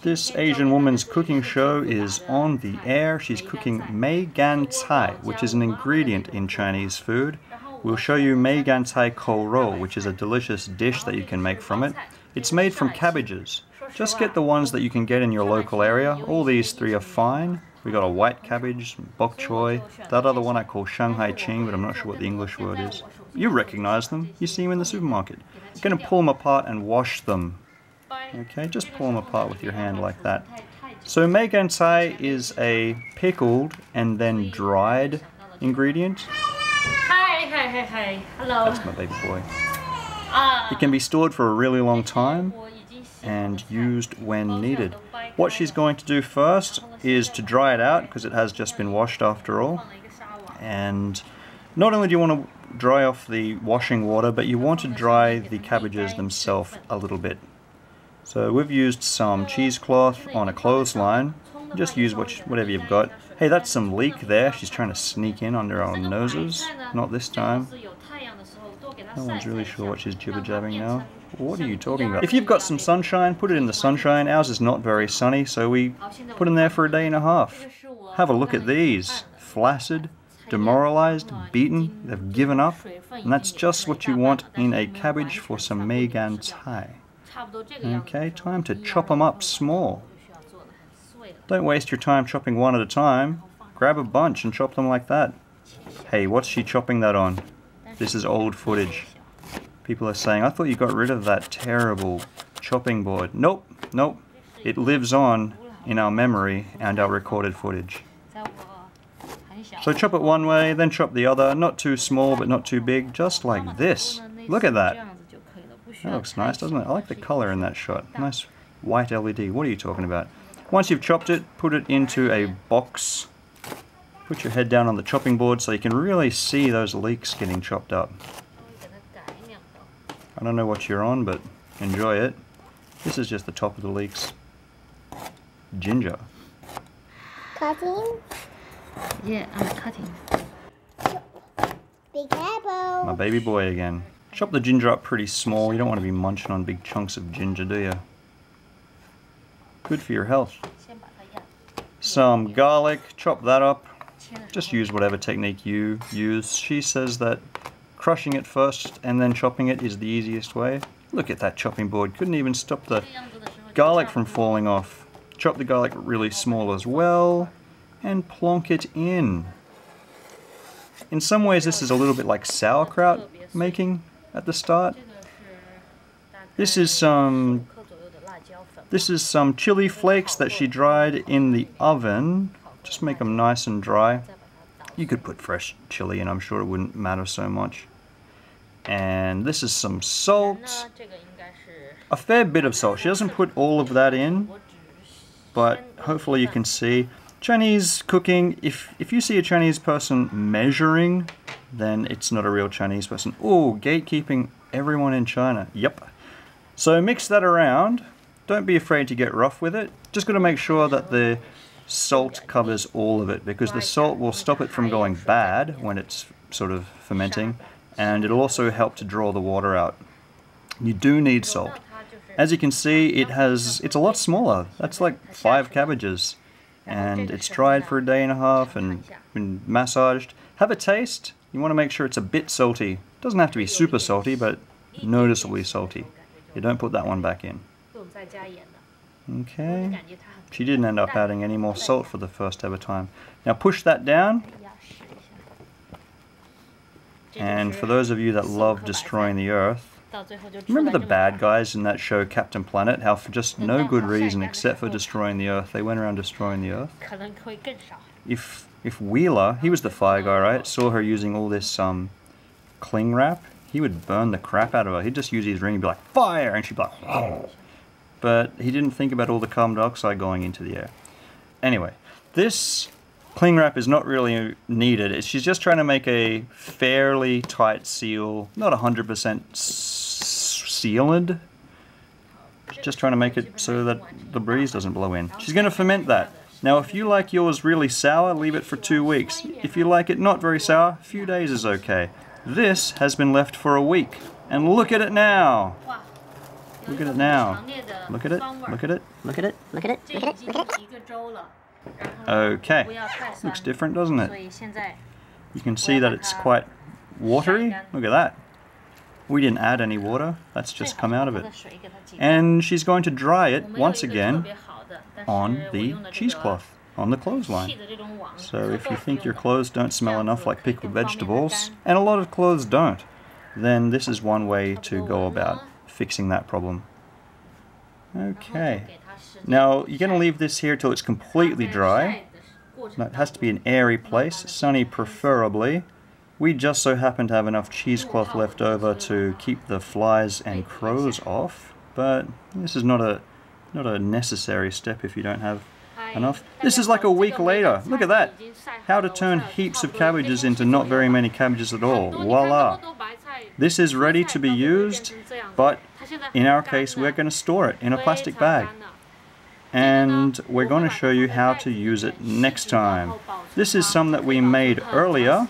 This Asian woman's cooking show is on the air. She's cooking Mei Gan Cai, which is an ingredient in Chinese food. We'll show you Mei Gan Cai扣肉, which is a delicious dish that you can make from it. It's made from cabbages. Just get the ones that you can get in your local area. All these three are fine. We got a white cabbage, bok choy. That other one I call Shanghai Ching, but I'm not sure what the English word is. You recognize them. You see them in the supermarket. You're going to pull them apart and wash them. Okay, just pull them apart with your hand like that. So Mei Gan Cai is a pickled and then dried ingredient. Hi. Hello. That's my baby boy. It can be stored for a really long time and used when needed. What she's going to do first is to dry it out, because it has just been washed after all. And not only do you want to dry off the washing water, but you want to dry the cabbages themselves a little bit. So we've used some cheesecloth on a clothesline. Just use whatever you've got. Hey, that's some leek there. She's trying to sneak in under our noses. Not this time. No one's really sure what she's jibber-jabbing now. What are you talking about? If you've got some sunshine, put it in the sunshine. Ours is not very sunny, so we put them there for a day and a half. Have a look at these. Flaccid, demoralized, beaten, they've given up. And that's just what you want in a cabbage for some Mei Gan Cai. Okay, time to chop them up small. Don't waste your time chopping one at a time. Grab a bunch and chop them like that. Hey, what's she chopping that on? This is old footage. People are saying, I thought you got rid of that terrible chopping board. Nope. It lives on in our memory and our recorded footage. So chop it one way, then chop the other. Not too small, but not too big. Just like this. Look at that. That looks nice, doesn't it? I like the color in that shot. Nice white LED. What are you talking about? Once you've chopped it, put it into a box. Put your head down on the chopping board so you can really see those leeks getting chopped up. I don't know what you're on, but enjoy it. This is just the top of the leeks. Ginger. Cutting? Yeah, I'm cutting. Be careful. My baby boy again. Chop the ginger up pretty small. You don't want to be munching on big chunks of ginger, do you? Good for your health. Some garlic. Chop that up. Just use whatever technique you use. She says that crushing it first and then chopping it is the easiest way. Look at that chopping board. Couldn't even stop the garlic from falling off. Chop the garlic really small as well and plonk it in. In some ways this is a little bit like sauerkraut making at the start. This is some chili flakes that she dried in the oven. Just make them nice and dry. You could put fresh chili in, I'm sure it wouldn't matter so much. And this is some salt. A fair bit of salt. She doesn't put all of that in, but hopefully you can see. Chinese cooking, if you see a Chinese person measuring, then it's not a real Chinese person. Oh, gatekeeping everyone in China. Yep. So mix that around. Don't be afraid to get rough with it. Just got to make sure that the salt covers all of it, because the salt will stop it from going bad when it's sort of fermenting, and it'll also help to draw the water out. You do need salt. As you can see, it's a lot smaller. That's like 5 cabbages, and it's dried for a day and a half and been massaged. Have a taste. You want to make sure it's a bit salty. It doesn't have to be super salty, but noticeably salty. You don't put that one back in. Okay. She didn't end up adding any more salt for the first ever time. Now push that down. And for those of you that love destroying the earth, remember the bad guys in that show Captain Planet? How for just no good reason except for destroying the earth, they went around destroying the earth? If Wheeler, he was the fire guy, right, saw her using all this cling wrap, he would burn the crap out of her. He'd just use his ring and be like, fire! And she'd be like, oh. But he didn't think about all the carbon dioxide going into the air. Anyway, this cling wrap is not really needed. She's just trying to make a fairly tight seal, not 100% sealed. She's just trying to make it so that the breeze doesn't blow in. She's going to ferment that. Now, if you like yours really sour, leave it for 2 weeks. If you like it not very sour, a few days is okay. This has been left for a week, and look at it now. Look at it now. Look at it. Look at it. Look at it. Look at it. Look at it. Okay. Looks different, doesn't it? You can see that it's quite watery. Look at that. We didn't add any water. That's just come out of it. And she's going to dry it once again on the cheesecloth, on the clothesline. So if you think your clothes don't smell enough like pickled vegetables, and a lot of clothes don't, then this is one way to go about fixing that problem. Okay. Now you're going to leave this here till it's completely dry. Now, it has to be an airy place, sunny preferably. We just so happen to have enough cheesecloth left over to keep the flies and crows off, but this is not a necessary step if you don't have enough. This is like a week later. Look at that. How to turn heaps of cabbages into not very many cabbages at all. Voila. This is ready to be used, but in our case we're going to store it in a plastic bag. And we're going to show you how to use it next time. This is some that we made earlier.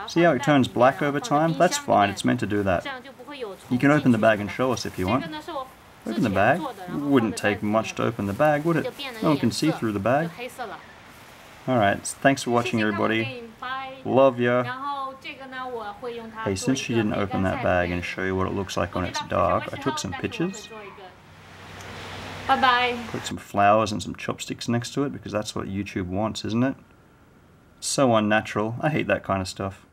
See how it turns black over time? That's fine, it's meant to do that. You can open the bag and show us if you want. Open the bag. It wouldn't take much to open the bag, would it? No one can see through the bag. Alright, thanks for watching everybody. Love ya. Hey, since she didn't open that bag and show you what it looks like when it's dark, I took some pictures. Bye-bye. Put some flowers and some chopsticks next to it because that's what YouTube wants, isn't it? So unnatural. I hate that kind of stuff.